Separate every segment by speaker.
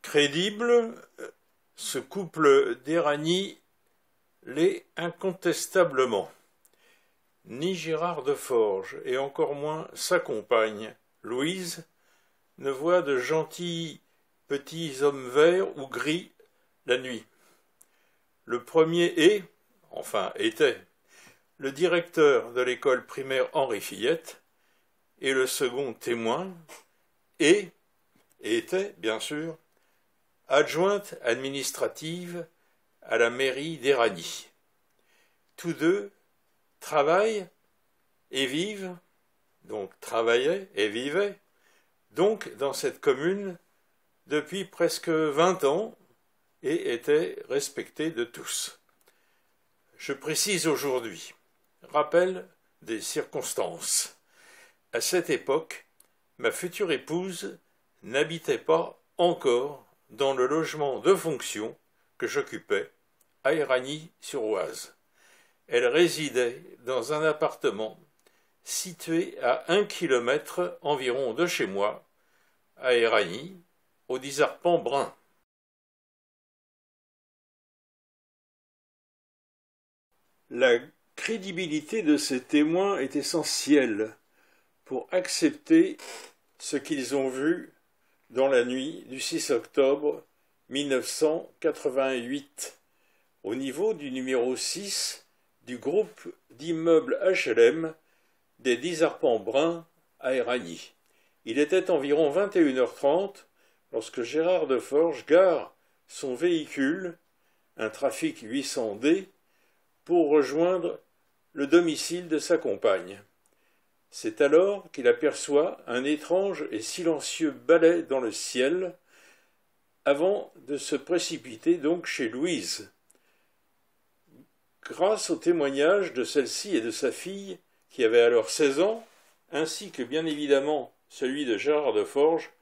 Speaker 1: Crédible, ce couple d'Éragny l'est incontestablement. Ni Gérard de Forges, et encore moins sa compagne, Louise, ne voient de gentils petits hommes verts ou gris la nuit. Le premier était, le directeur de l'école primaire Henri Fillette, et le second témoin, était, bien sûr, adjointe administrative à la mairie d'Éragny. Tous deux travaillent et vivent, donc travaillaient et vivaient, donc dans cette commune depuis presque 20 ans et étaient respectés de tous. Je précise aujourd'hui, rappel des circonstances. À cette époque, ma future épouse n'habitait pas encore dans le logement de fonction que j'occupais à Éragny-sur-Oise. Elle résidait dans un appartement situé à 1 kilomètre environ de chez moi, à Éragny, au 10 arpents brun. La crédibilité de ces témoins est essentielle pour accepter ce qu'ils ont vu dans la nuit du 6 octobre 1988, au niveau du numéro 6 du groupe d'immeubles HLM des 10 arpents bruns à Éragny. Il était environ 21h30 lorsque Gérard de Forges gare son véhicule, un Trafic 800D, pour rejoindre le domicile de sa compagne. C'est alors qu'il aperçoit un étrange et silencieux balai dans le ciel, avant de se précipiter donc chez Louise. Grâce au témoignage de celle-ci et de sa fille, qui avait alors 16 ans, ainsi que bien évidemment celui de Gérard de Forges,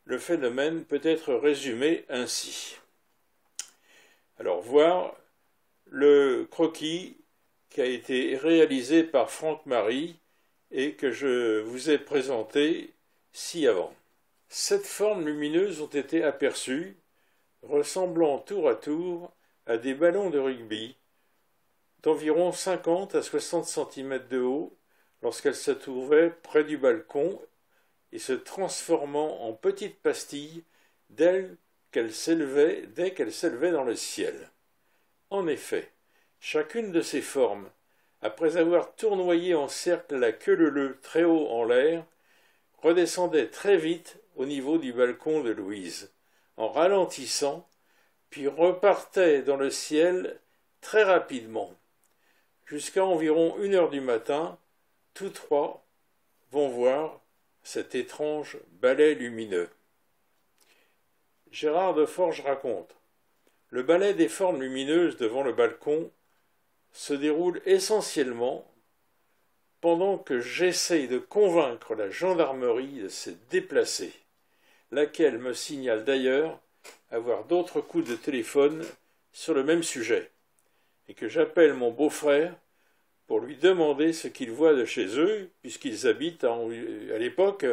Speaker 1: le phénomène peut être résumé ainsi. Alors, voir le croquis qui a été réalisé par Franck Marie et que je vous ai présenté ci-avant. 7 formes lumineuses ont été aperçues, ressemblant tour à tour à des ballons de rugby, d'environ 50 à 60 cm de haut, lorsqu'elles se trouvaient près du balcon et se transformant en petites pastilles dès qu'elles s'élevaient dans le ciel. En effet, chacune de ces formes, après avoir tournoyé en cercle la queue leu-leu très haut en l'air, redescendait très vite au niveau du balcon de Louise, en ralentissant, puis repartait dans le ciel très rapidement. Jusqu'à environ 1h du matin, tous trois vont voir cet étrange balai lumineux. Gérard de Forges raconte: le balai des formes lumineuses devant le balcon se déroule essentiellement pendant que j'essaye de convaincre la gendarmerie de se déplacer, laquelle me signale d'ailleurs avoir d'autres coups de téléphone sur le même sujet, et que j'appelle mon beau-frère pour lui demander ce qu'il voit de chez eux, puisqu'ils habitent à l'époque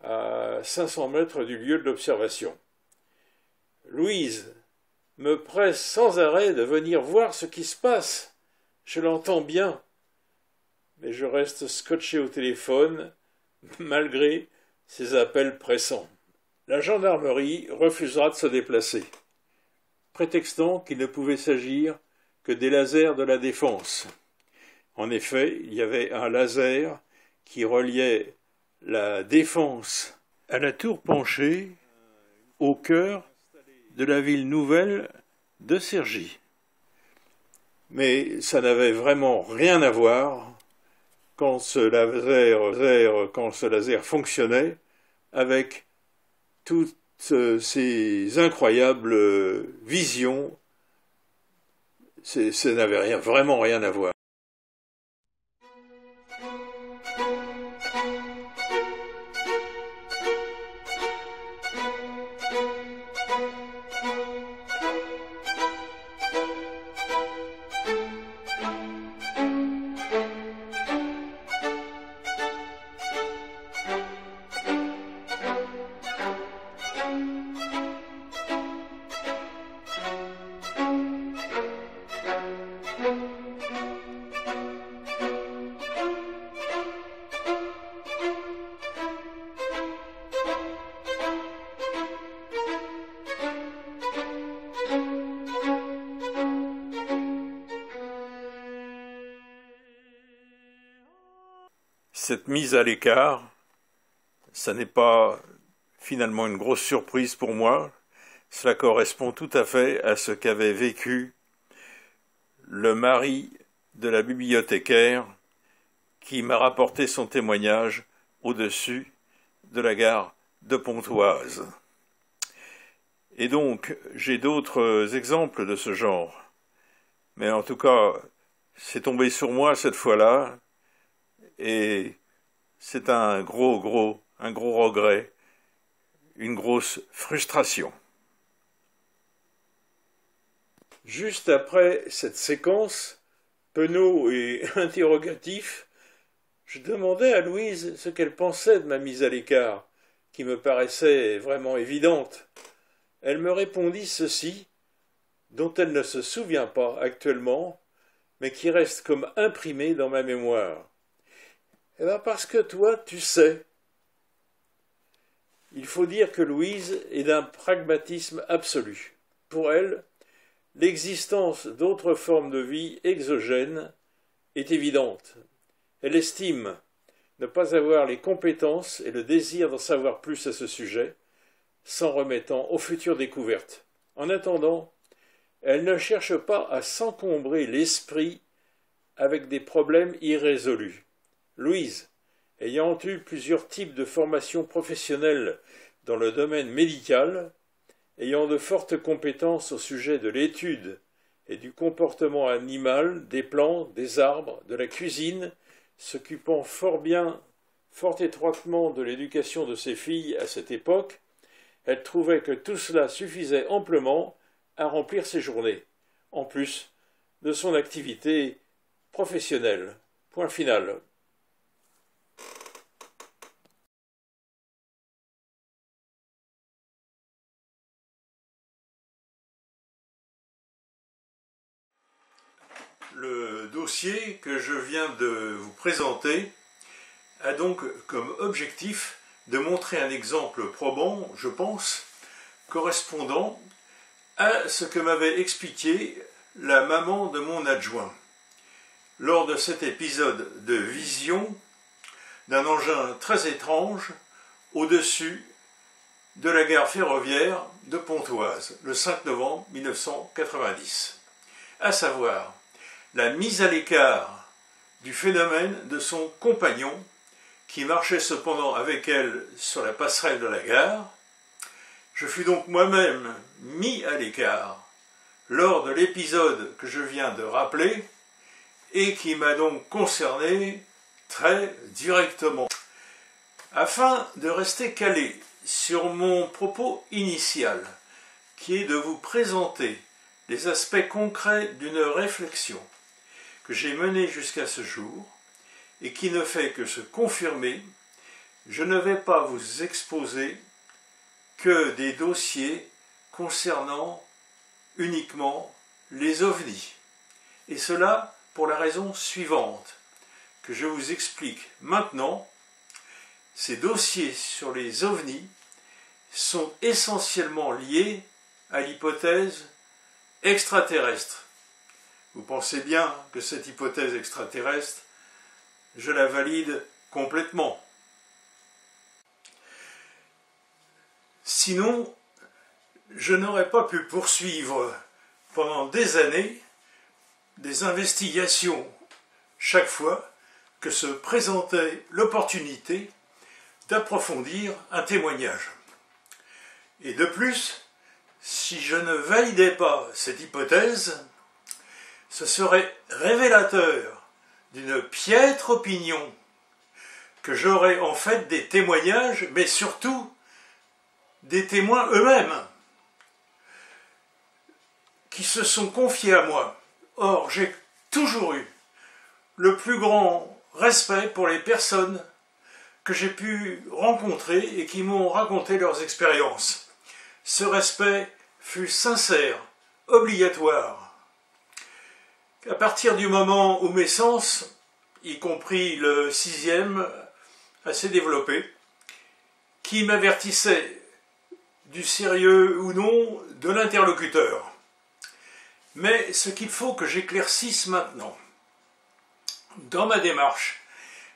Speaker 1: à 500 mètres du lieu de l'observation. Louise me presse sans arrêt de venir voir ce qui se passe. Je l'entends bien, mais je reste scotché au téléphone, malgré ses appels pressants. La gendarmerie refusera de se déplacer, prétextant qu'il ne pouvait s'agir que des lasers de la défense. En effet, il y avait un laser qui reliait la défense à la tour penchée, au cœur de la ville nouvelle de Cergy. Mais ça n'avait vraiment rien à voir quand ce laser fonctionnait avec toutes ces incroyables visions. Ça n'avait vraiment rien à voir. Cette mise à l'écart, ça n'est pas finalement une grosse surprise pour moi. Cela correspond tout à fait à ce qu'avait vécu le mari de la bibliothécaire qui m'a rapporté son témoignage au-dessus de la gare de Pontoise. Et donc, j'ai d'autres exemples de ce genre. Mais en tout cas, c'est tombé sur moi cette fois-là, et c'est un gros regret, une grosse frustration. Juste après cette séquence, penaud et interrogatif, je demandai à Louise ce qu'elle pensait de ma mise à l'écart, qui me paraissait vraiment évidente. Elle me répondit ceci, dont elle ne se souvient pas actuellement, mais qui reste comme imprimé dans ma mémoire. Eh bien parce que toi, tu sais. Il faut dire que Louise est d'un pragmatisme absolu. Pour elle, l'existence d'autres formes de vie exogènes est évidente. Elle estime ne pas avoir les compétences et le désir d'en savoir plus à ce sujet, s'en remettant aux futures découvertes. En attendant, elle ne cherche pas à s'encombrer l'esprit avec des problèmes irrésolus. Louise, ayant eu plusieurs types de formations professionnelles dans le domaine médical, ayant de fortes compétences au sujet de l'étude et du comportement animal, des plantes, des arbres, de la cuisine, s'occupant fort étroitement de l'éducation de ses filles à cette époque, elle trouvait que tout cela suffisait amplement à remplir ses journées, en plus de son activité professionnelle. Point final. Le dossier que je viens de vous présenter a donc comme objectif de montrer un exemple probant, je pense, correspondant à ce que m'avait expliqué la maman de mon adjoint lors de cet épisode de vision d'un engin très étrange au-dessus de la gare ferroviaire de Pontoise le 5 novembre 1990, à savoir la mise à l'écart du phénomène de son compagnon qui marchait cependant avec elle sur la passerelle de la gare. Je fus donc moi-même mis à l'écart lors de l'épisode que je viens de rappeler et qui m'a donc concerné très directement. Afin de rester calé sur mon propos initial, qui est de vous présenter les aspects concrets d'une réflexion que j'ai menée jusqu'à ce jour et qui ne fait que se confirmer, je ne vais pas vous exposer que des dossiers concernant uniquement les ovnis. Et cela pour la raison suivante, que je vous explique maintenant. Ces dossiers sur les ovnis sont essentiellement liés à l'hypothèse extraterrestre. Vous pensez bien que cette hypothèse extraterrestre, je la valide complètement. Sinon, je n'aurais pas pu poursuivre pendant des années des investigations chaque fois que se présentait l'opportunité d'approfondir un témoignage. Et de plus, si je ne validais pas cette hypothèse, ce serait révélateur
Speaker 2: d'une piètre opinion que j'aurais en fait des témoignages, mais surtout des témoins eux-mêmes, qui se sont confiés à moi. Or, j'ai toujours eu le plus grand respect pour les personnes que j'ai pu rencontrer et qui m'ont raconté leurs expériences. Ce respect fut sincère, obligatoire. À partir du moment où mes sens, y compris le sixième, assez développé, qui m'avertissait du sérieux ou non de l'interlocuteur. Mais ce qu'il faut que j'éclaircisse maintenant, dans ma démarche,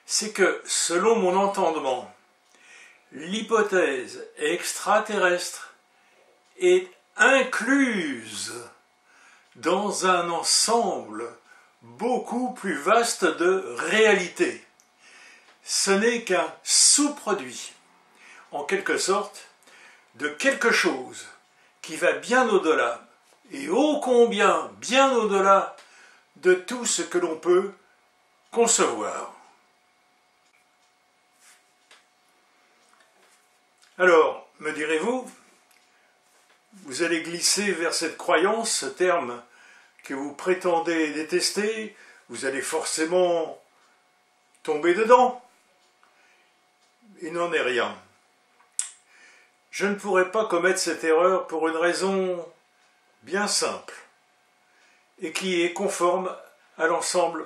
Speaker 2: c'est que, selon mon entendement, l'hypothèse extraterrestre est incluse dans un ensemble beaucoup plus vaste de réalités. Ce n'est qu'un sous-produit, en quelque sorte, de quelque chose qui va bien au-delà, et ô combien bien au-delà de tout ce que l'on peut concevoir. Alors, me direz-vous, vous allez glisser vers cette croyance, ce terme que vous prétendez détester, vous allez forcément tomber dedans. Il n'en est rien. Je ne pourrais pas commettre cette erreur pour une raison bien simple et qui est conforme à l'ensemble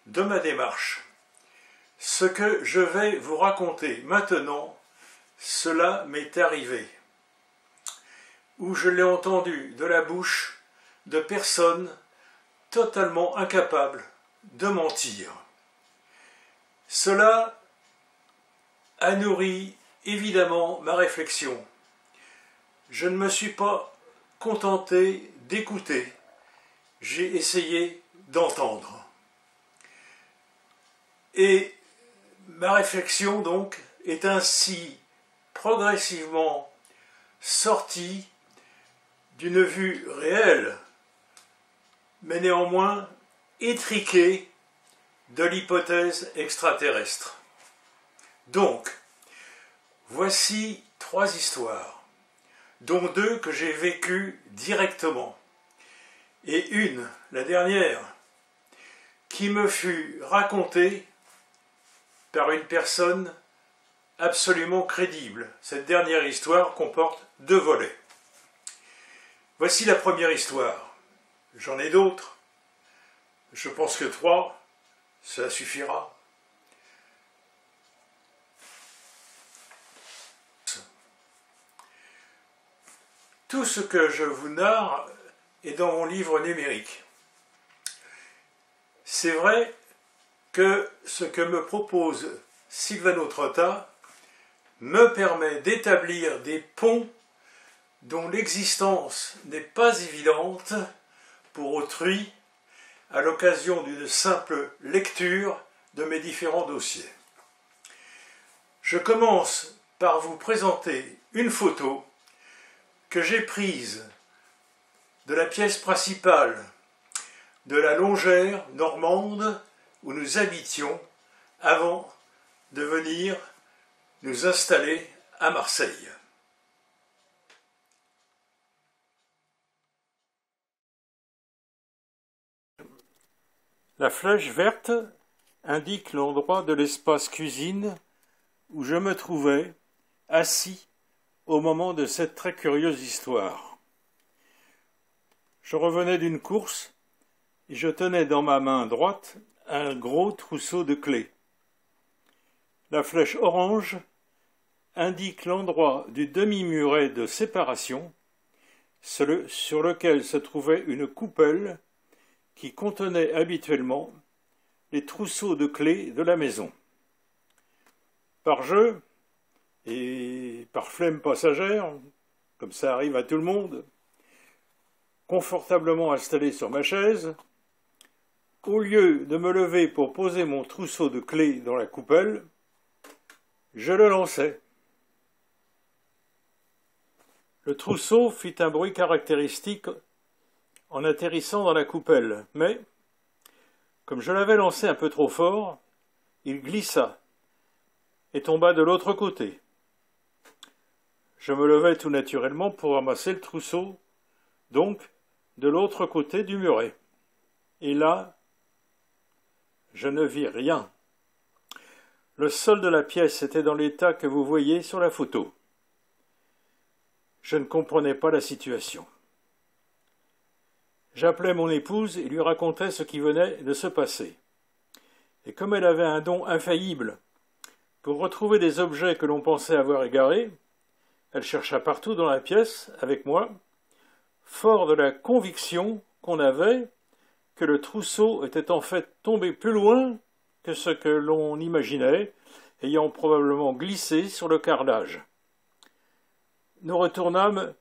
Speaker 2: de ma démarche. Ce que je vais vous raconter maintenant, cela m'est arrivé, où je l'ai entendu de la bouche de personnes totalement incapables de mentir. Cela a nourri évidemment ma réflexion. Je ne me suis pas contenté d'écouter, j'ai essayé d'entendre. Et ma réflexion donc est ainsi progressivement sortie d'une vue réelle, mais néanmoins étriquée de l'hypothèse extraterrestre. Donc, voici 3 histoires, dont 2 que j'ai vécues directement, et une, la dernière, qui me fut racontée par une personne absolument crédible. Cette dernière histoire comporte 2 volets. Voici la première histoire. J'en ai d'autres. Je pense que 3, ça suffira. Tout ce que je vous narre est dans mon livre numérique. C'est vrai que ce que me propose Silvano Trotta me permet d'établir des ponts dont l'existence n'est pas évidente pour autrui à l'occasion d'une simple lecture de mes différents dossiers. Je commence par vous présenter une photo que j'ai prise de la pièce principale de la longère normande où nous habitions avant de venir nous installer à Marseille. La flèche verte indique l'endroit de l'espace cuisine où je me trouvais assis au moment de cette très curieuse histoire. Je revenais d'une course et je tenais dans ma main droite un gros trousseau de clés. La flèche orange indique l'endroit du demi-muret de séparation sur lequel se trouvait une coupelle qui contenait habituellement les trousseaux de clés de la maison. Par jeu et par flemme passagère, comme ça arrive à tout le monde, confortablement installé sur ma chaise, au lieu de me lever pour poser mon trousseau de clés dans la coupelle, je le lançai. Le trousseau fit un bruit caractéristique en atterrissant dans la coupelle, mais Comme je l'avais lancé un peu trop fort, il glissa et tomba de l'autre côté. Je me levai tout naturellement pour ramasser le trousseau, donc de l'autre côté du muret. Et là, je ne vis rien. Le sol de la pièce était dans l'état que vous voyez sur la photo. Je ne comprenais pas la situation. J'appelai mon épouse et lui racontai ce qui venait de se passer. Et comme elle avait un don infaillible pour retrouver des objets que l'on pensait avoir égarés, elle chercha partout dans la pièce avec moi, fort de la conviction qu'on avait que le trousseau était en fait tombé plus loin que ce que l'on imaginait, ayant probablement glissé sur le carrelage. Nous retournâmes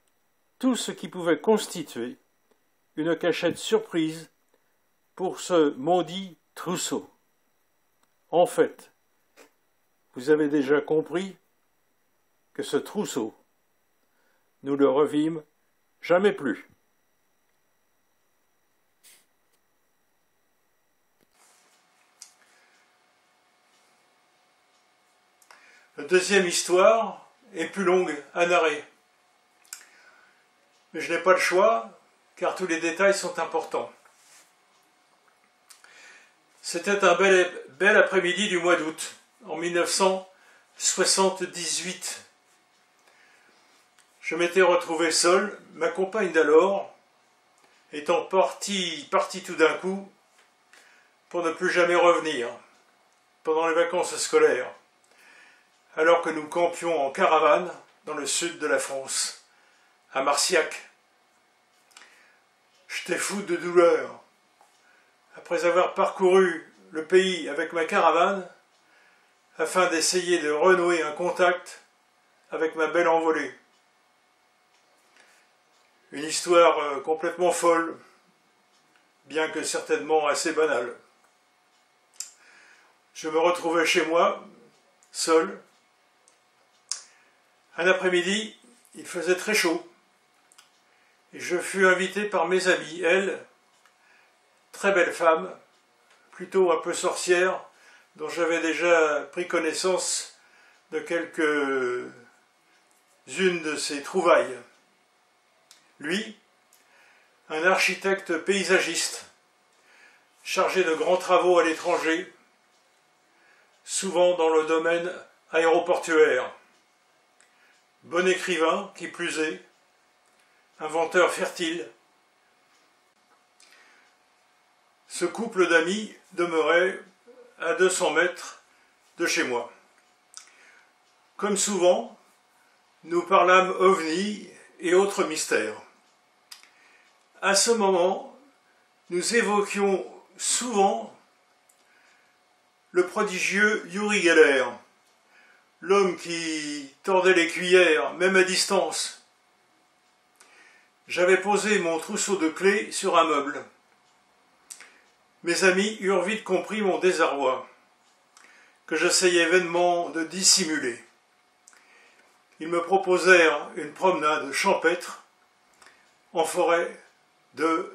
Speaker 2: tout ce qui pouvait constituer une cachette surprise pour ce maudit trousseau. En fait, vous avez déjà compris que ce trousseau, nous le revîmes jamais plus.
Speaker 3: La deuxième histoire est plus longue à narrer. Mais je n'ai pas le choix, car tous les détails sont importants. C'était un bel après-midi du mois d'août, en 1978. Je m'étais retrouvé seul, ma compagne d'alors étant partie tout d'un coup pour ne plus jamais revenir pendant les vacances scolaires, alors que nous campions en caravane dans le sud de la France, à Marciac. J'étais fou de douleur. Après avoir parcouru le pays avec ma caravane, afin d'essayer de renouer un contact avec ma belle envolée. Une histoire complètement folle, bien que certainement assez banale. Je me retrouvais chez moi, seul. Un après-midi, il faisait très chaud, et je fus invité par mes amies. Elle, très belle femme, plutôt un peu sorcière, dont j'avais déjà pris connaissance de quelques-unes de ses trouvailles. Lui, un architecte paysagiste, chargé de grands travaux à l'étranger, souvent dans le domaine aéroportuaire. Bon écrivain, qui plus est, inventeur fertile. Ce couple d'amis demeurait à 200 mètres de chez moi. Comme souvent, nous parlâmes ovnis et autres mystères. À ce moment, nous évoquions souvent le prodigieux Uri Geller, l'homme qui tordait les cuillères, même à distance. J'avais posé mon trousseau de clés sur un meuble. Mes amis eurent vite compris mon désarroi, que j'essayais vainement de dissimuler. Ils me proposèrent une promenade champêtre en forêt de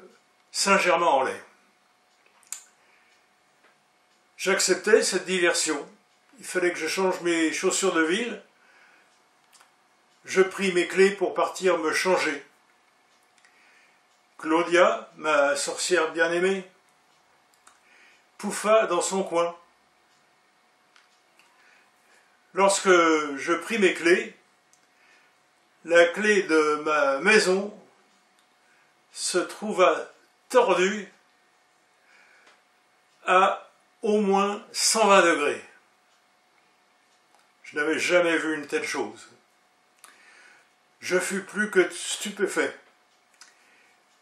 Speaker 3: Saint-Germain-en-Laye. J'acceptais cette diversion. Il fallait que je change mes chaussures de ville. Je pris mes clés pour partir me changer. Claudia, ma sorcière bien-aimée, pouffa dans son coin. Lorsque je pris mes clés, la clé de ma maison se trouva tordue à au moins 120 degrés. Je n'avais jamais vu une telle chose. Je fus plus que stupéfait.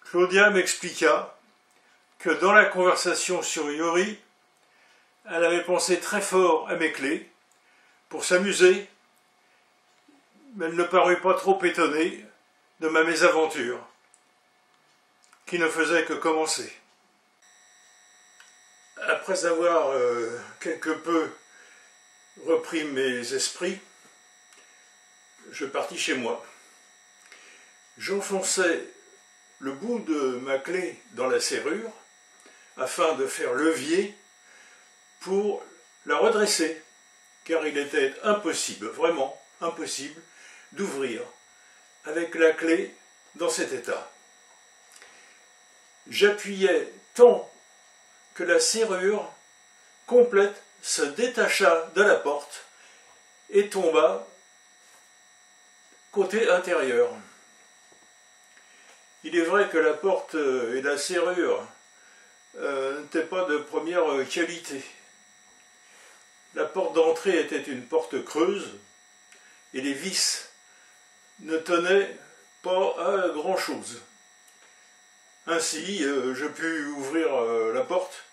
Speaker 3: Claudia m'expliqua que dans la conversation sur Uri, elle avait pensé très fort à mes clés pour s'amuser, mais elle ne parut pas trop étonnée de ma mésaventure, qui ne faisait que commencer. Après avoir quelque peu repris mes esprits, je partis chez moi. J'enfonçai le bout de ma clé dans la serrure, afin de faire levier pour la redresser, car il était impossible, vraiment impossible, d'ouvrir avec la clé dans cet état. J'appuyais tant que la serrure complète se détacha de la porte et tomba côté intérieur. Il est vrai que la porte et la serrure n'étaient pas de première qualité. La porte d'entrée était une porte creuse et les vis ne tenaient pas à grand-chose. Ainsi, je pus ouvrir la porte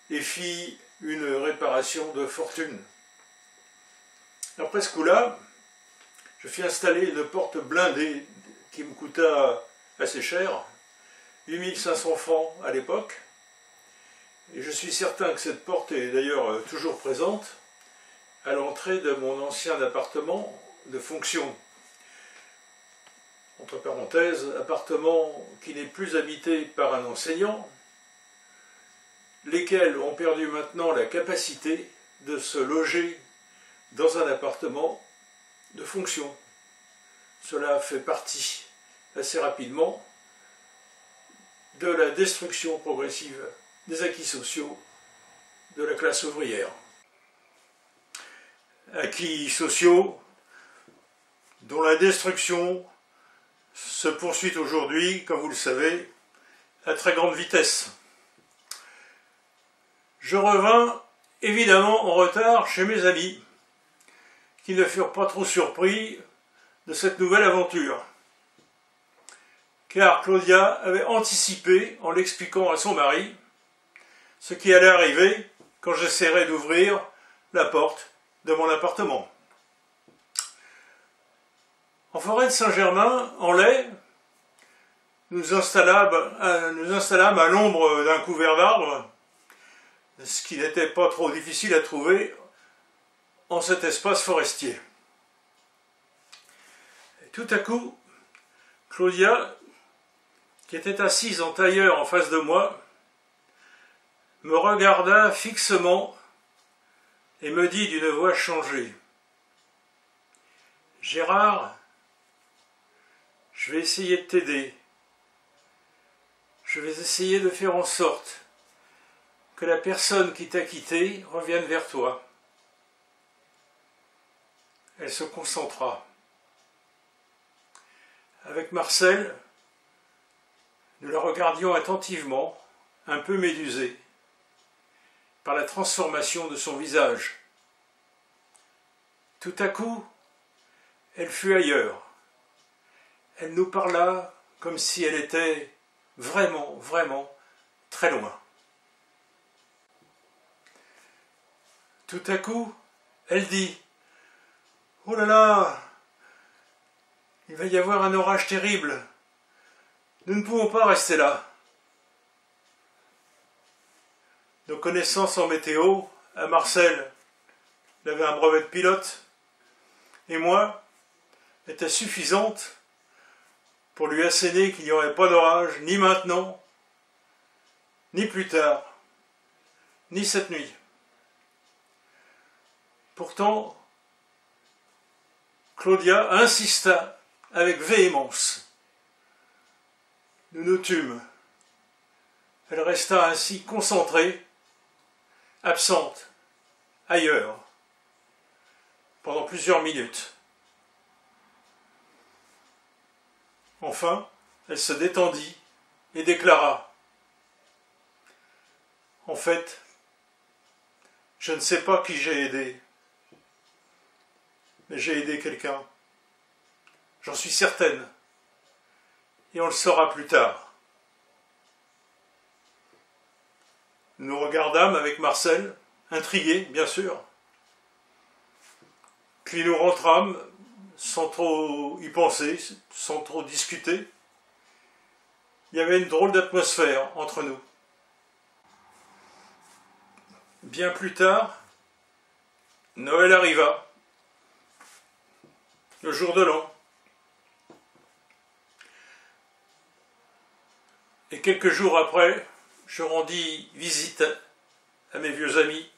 Speaker 3: et fis une réparation de fortune. Après ce coup-là, je fis installer une porte blindée qui me coûta assez cher, 8500 francs à l'époque, et je suis certain que cette porte est d'ailleurs toujours présente à l'entrée de mon ancien appartement de fonction. Entre parenthèses, appartement qui n'est plus habité par un enseignant, lesquels ont perdu maintenant la capacité de se loger dans un appartement de fonction. Cela fait partie assez rapidement de la destruction progressive des acquis sociaux de la classe ouvrière. Acquis sociaux dont la destruction se poursuit aujourd'hui, comme vous le savez, à très grande vitesse. Je revins évidemment en retard chez mes amis, qui ne furent pas trop surpris de cette nouvelle aventure, car Claudia avait anticipé, en l'expliquant à son mari, ce qui allait arriver quand j'essaierais d'ouvrir la porte de mon appartement. En forêt de Saint-Germain, en Laye, nous installâmes à l'ombre d'un couvert d'arbres, ce qui n'était pas trop difficile à trouver en cet espace forestier. Et tout à coup, Claudia, qui était assise en tailleur en face de moi, me regarda fixement et me dit d'une voix changée: « Gérard, je vais essayer de t'aider. Je vais essayer de faire en sorte que la personne qui t'a quitté revienne vers toi. » Elle se concentra. Avec Marcel, nous la regardions attentivement, un peu médusée, par la transformation de son visage. Tout à coup, elle fut ailleurs. Elle nous parla comme si elle était vraiment, vraiment très loin. Tout à coup, elle dit: « Oh là là, il va y avoir un orage terrible. Nous ne pouvons pas rester là. » Nos connaissances en météo, à Marcel, il avait un brevet de pilote, et moi, étaient suffisantes pour lui asséner qu'il n'y aurait pas d'orage, ni maintenant, ni plus tard, ni cette nuit. Pourtant, Claudia insista avec véhémence. Nous nous tûmes. Elle resta ainsi concentrée, absente, ailleurs, pendant plusieurs minutes. Enfin, elle se détendit et déclara: « En fait, je ne sais pas qui j'ai aidé, mais j'ai aidé quelqu'un. J'en suis certaine, et on le saura plus tard. » Nous regardâmes avec Marcel, intrigués, bien sûr. Puis nous rentrâmes sans trop y penser, sans trop discuter. Il y avait une drôle d'atmosphère entre nous. Bien plus tard, Noël arriva, le jour de l'an. Et quelques jours après, je rendis visite à mes vieux amis.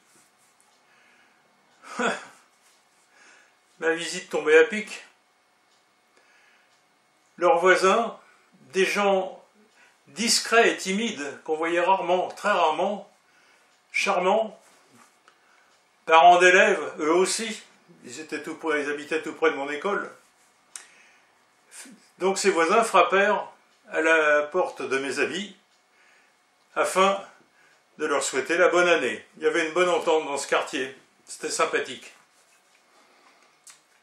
Speaker 3: Ma visite tombait à pic. Leurs voisins, des gens discrets et timides qu'on voyait rarement, très rarement, charmants, parents d'élèves, eux aussi, ils habitaient tout près de mon école. Donc ces voisins frappèrent à la porte de mes amis afin de leur souhaiter la bonne année. Il y avait une bonne entente dans ce quartier, c'était sympathique.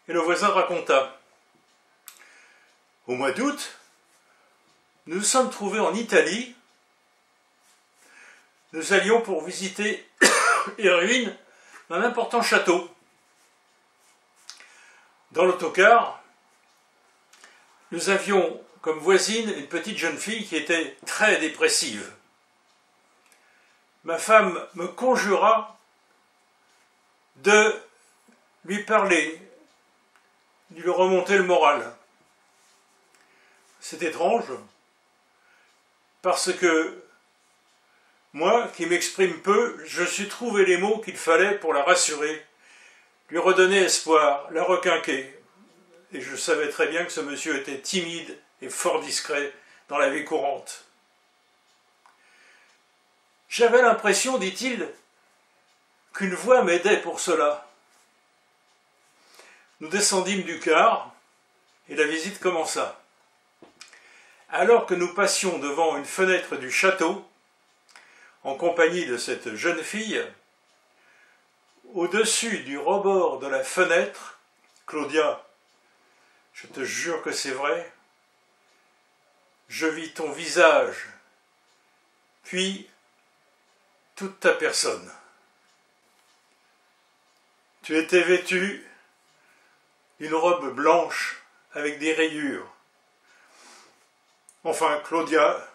Speaker 3: Et le voisin raconta: au mois d'août, nous nous sommes trouvés en Italie. Nous allions pour visiter les ruines d'un important château. Dans l'autocar, nous avions comme voisine une petite jeune fille qui était très dépressive. Ma femme me conjura de lui parler, de lui remonter le moral. C'est étrange, parce que moi, qui m'exprime peu, je suis trouvé les mots qu'il fallait pour la rassurer, lui redonner espoir, la requinquer. Et je savais très bien que ce monsieur était timide et fort discret dans la vie courante. J'avais l'impression, dit-il, qu'une voix m'aidait pour cela. Nous descendîmes du car et la visite commença. Alors que nous passions devant une fenêtre du château, en compagnie de cette jeune fille, au-dessus du rebord de la fenêtre, Claudia, je te jure que c'est vrai, je vis ton visage, puis toute ta personne. Tu étais vêtue d'une robe blanche avec des rayures. Enfin, Claudia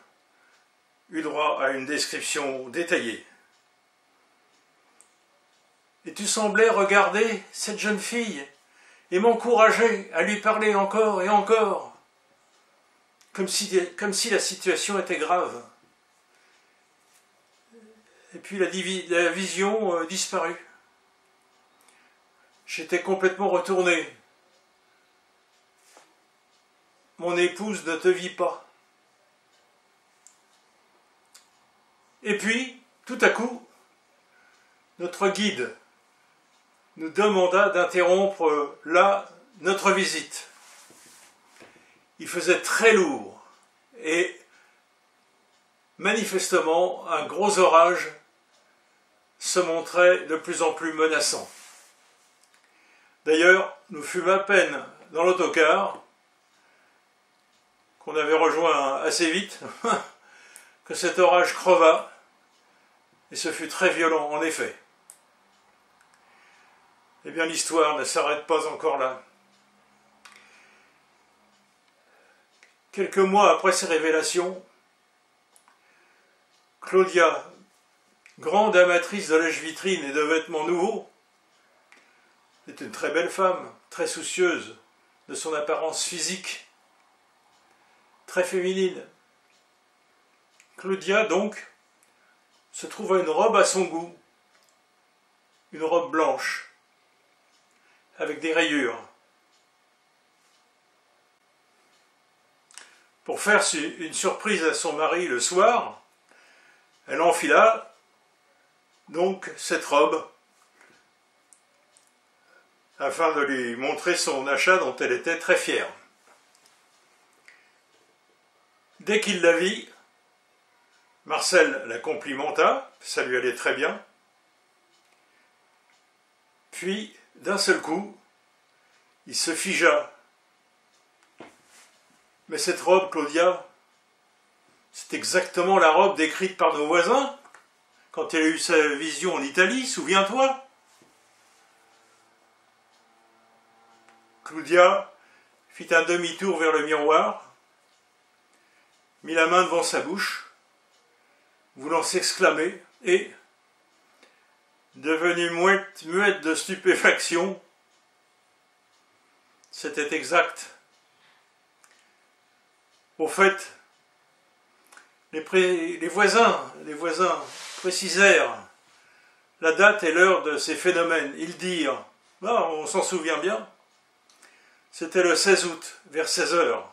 Speaker 3: eut droit à une description détaillée. Et tu semblais regarder cette jeune fille et m'encourager à lui parler encore et encore, comme si la situation était grave. Et puis la vision disparut. J'étais complètement retourné. Mon épouse ne te vit pas. Et puis, tout à coup, notre guide nous demanda d'interrompre là notre visite. Il faisait très lourd et manifestement un gros orage se montrait de plus en plus menaçant. D'ailleurs, nous fûmes à peine dans l'autocar, qu'on avait rejoint assez vite, que cet orage creva, et ce fut très violent en effet. Eh bien, l'histoire ne s'arrête pas encore là. Quelques mois après ces révélations, Claudia, grande amatrice de lèche-vitrine et de vêtements nouveaux, est une très belle femme, très soucieuse de son apparence physique, très féminine. Claudia, donc, se trouva une robe à son goût, une robe blanche, avec des rayures. Pour faire une surprise à son mari le soir, elle enfila donc cette robe afin de lui montrer son achat dont elle était très fière. Dès qu'il la vit, Marcel la complimenta, ça lui allait très bien. Puis, d'un seul coup, il se figea. Mais cette robe, Claudia, c'est exactement la robe décrite par nos voisins quand elle a eu sa vision en Italie, souviens-toi. Claudia fit un demi-tour vers le miroir, mit la main devant sa bouche, voulant s'exclamer, et, devenue muette de stupéfaction, c'était exact. Au fait, Les voisins précisèrent la date et l'heure de ces phénomènes. Ils dirent, ah, on s'en souvient bien, c'était le 16 août, vers 16 heures.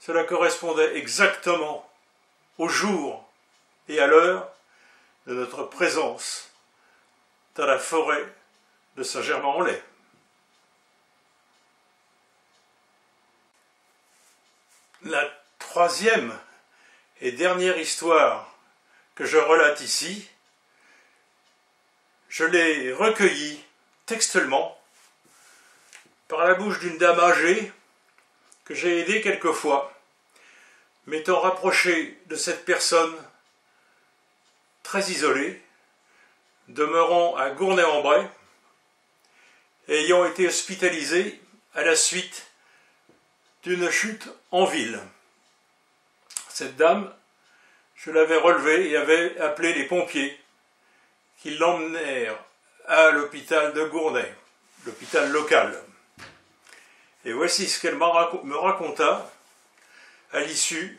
Speaker 3: Cela correspondait exactement au jour et à l'heure de notre présence dans la forêt de Saint-Germain-en-Laye. La troisième et dernière histoire que je relate ici, je l'ai recueillie textuellement par la bouche d'une dame âgée que j'ai aidée quelquefois, m'étant rapproché de cette personne très isolée, demeurant à Gournay-en-Bray, et ayant été hospitalisée à la suite d'une chute en ville. Cette dame, je l'avais relevée et avais appelé les pompiers qui l'emmenèrent à l'hôpital de Gournay, l'hôpital local. Et voici ce qu'elle me raconta à l'issue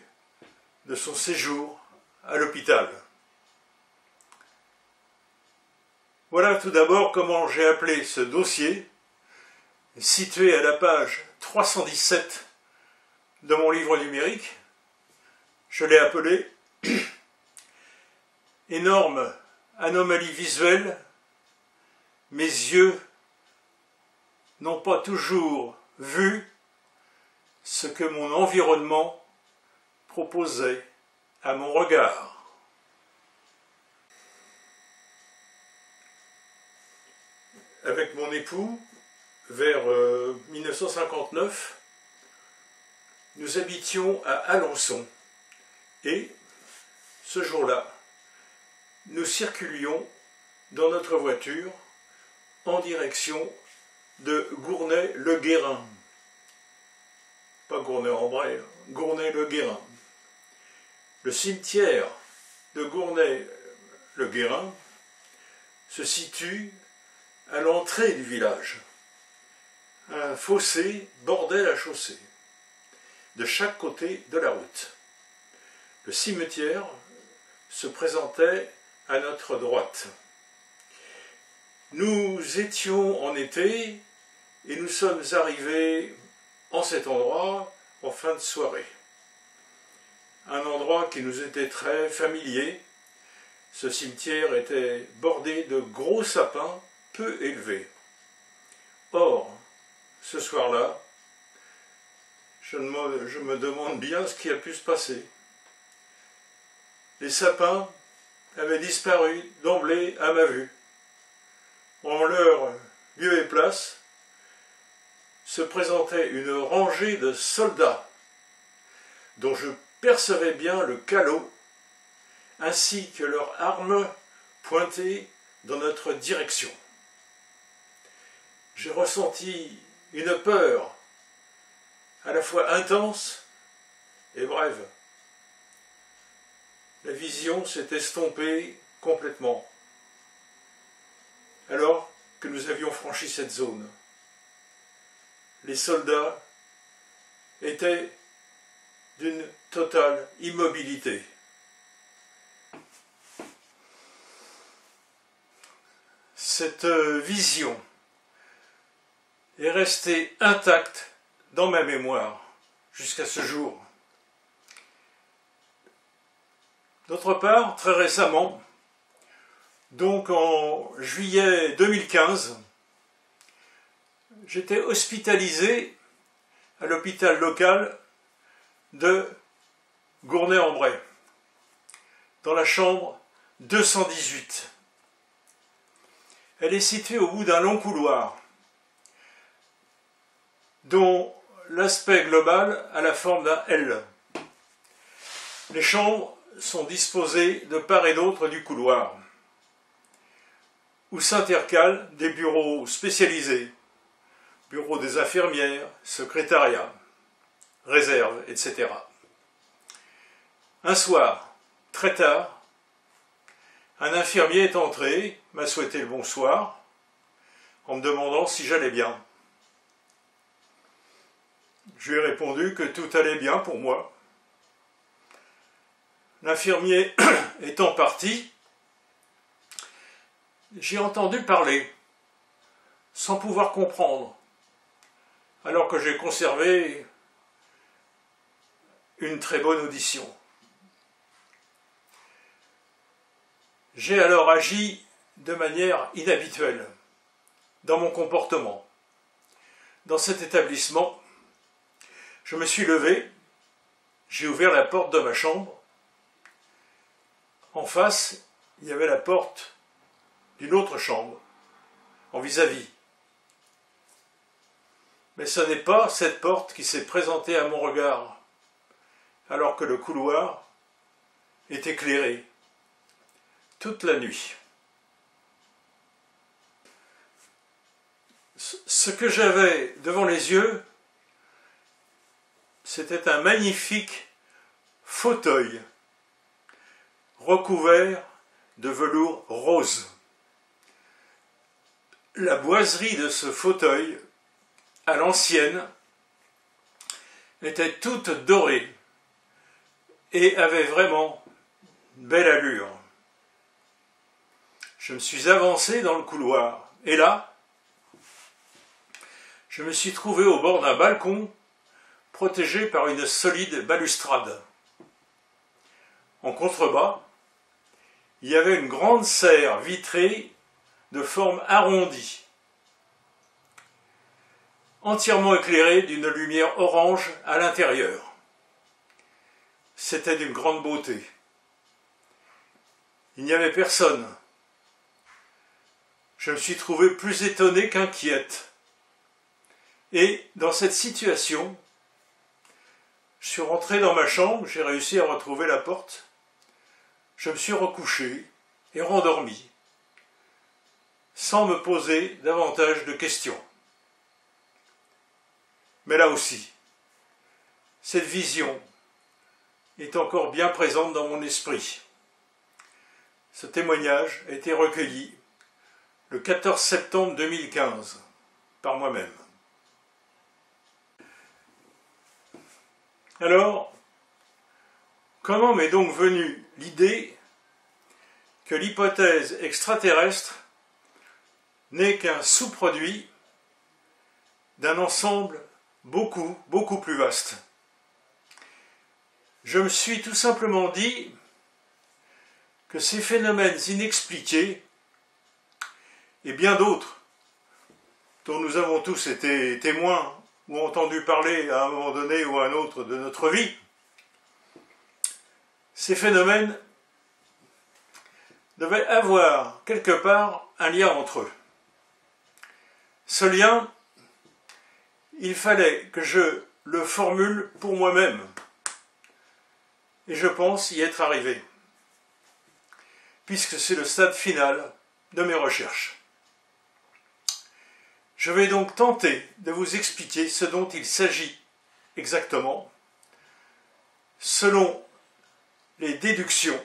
Speaker 3: de son séjour à l'hôpital. Voilà tout d'abord comment j'ai appelé ce dossier, situé à la page 317 de mon livre numérique. Je l'ai appelé « Énorme anomalie visuelle, mes yeux n'ont pas toujours vu ce que mon environnement proposait à mon regard. » Avec mon époux, vers 1959, nous habitions à Alençon et, ce jour-là, nous circulions dans notre voiture en direction de Gournay-le-Guérin. Pas Gournay-en-Bray, Gournay-le-Guérin. Le cimetière de Gournay-le-Guérin se situe à l'entrée du village. Un fossé bordait la chaussée, de chaque côté de la route. Le cimetière se présentait à notre droite. Nous étions en été et nous sommes arrivés en cet endroit en fin de soirée. Un endroit qui nous était très familier. Ce cimetière était bordé de gros sapins peu élevés. Or, ce soir-là, je me demande bien ce qui a pu se passer. Les sapins avaient disparu d'emblée à ma vue. En leur lieu et place se présentait une rangée de soldats dont je percevais bien le calot ainsi que leurs armes pointées dans notre direction. J'ai ressenti une peur à la fois intense et brève. La vision s'est estompée complètement alors que nous avions franchi cette zone. Les soldats étaient d'une totale immobilité. Cette vision est restée intacte dans ma mémoire jusqu'à ce jour. D'autre part, très récemment, donc en juillet 2015, j'étais hospitalisé à l'hôpital local de Gournay-en-Bray, dans la chambre 218. Elle est située au bout d'un long couloir, dont l'aspect global a la forme d'un L. Les chambres sont disposées de part et d'autre du couloir, où s'intercalent des bureaux spécialisés, bureaux des infirmières, secrétariat, réserve, etc. Un soir, très tard, un infirmier est entré, m'a souhaité le bonsoir, en me demandant si j'allais bien. Je lui ai répondu que tout allait bien pour moi. L'infirmier étant parti, j'ai entendu parler, sans pouvoir comprendre, alors que j'ai conservé une très bonne audition. J'ai alors agi de manière inhabituelle dans mon comportement. Dans cet établissement, je me suis levé, j'ai ouvert la porte de ma chambre. En face, il y avait la porte d'une autre chambre, en vis-à-vis. Mais ce n'est pas cette porte qui s'est présentée à mon regard, alors que le couloir est éclairé toute la nuit. Ce que j'avais devant les yeux, c'était un magnifique fauteuil recouvert de velours rose. La boiserie de ce fauteuil, à l'ancienne, était toute dorée et avait vraiment une belle allure. Je me suis avancé dans le couloir et là, je me suis trouvé au bord d'un balcon protégé par une solide balustrade. En contrebas, il y avait une grande serre vitrée de forme arrondie, entièrement éclairée d'une lumière orange à l'intérieur. C'était d'une grande beauté. Il n'y avait personne. Je me suis trouvé plus étonné qu'inquiète. Et dans cette situation, je suis rentré dans ma chambre, j'ai réussi à retrouver la porte. Je me suis recouché et rendormi, sans me poser davantage de questions. Mais là aussi, cette vision est encore bien présente dans mon esprit. Ce témoignage a été recueilli le 14 septembre 2015 par moi-même. Alors, comment m'est donc venue l'idée que l'hypothèse extraterrestre n'est qu'un sous-produit d'un ensemble beaucoup plus vaste? Je me suis tout simplement dit que ces phénomènes inexpliqués et bien d'autres dont nous avons tous été témoins ou entendu parler à un moment donné ou à un autre de notre vie, ces phénomènes devaient avoir quelque part un lien entre eux. Ce lien, il fallait que je le formule pour moi-même, et je pense y être arrivé, puisque c'est le stade final de mes recherches. Je vais donc tenter de vous expliquer ce dont il s'agit exactement, selon les déductions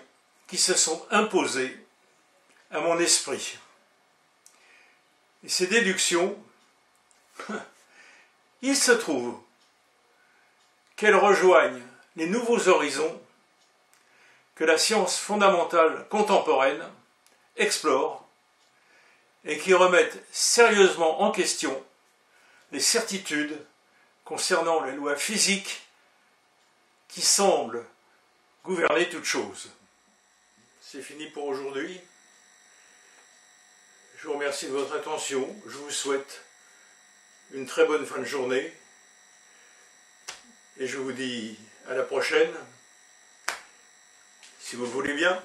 Speaker 3: qui se sont imposées à mon esprit. Et ces déductions, il se trouve qu'elles rejoignent les nouveaux horizons que la science fondamentale contemporaine explore et qui remettent sérieusement en question les certitudes concernant les lois physiques qui semblent gouverner toute chose. C'est fini pour aujourd'hui. Je vous remercie de votre attention. Je vous souhaite une très bonne fin de journée. Et je vous dis à la prochaine, si vous le voulez bien.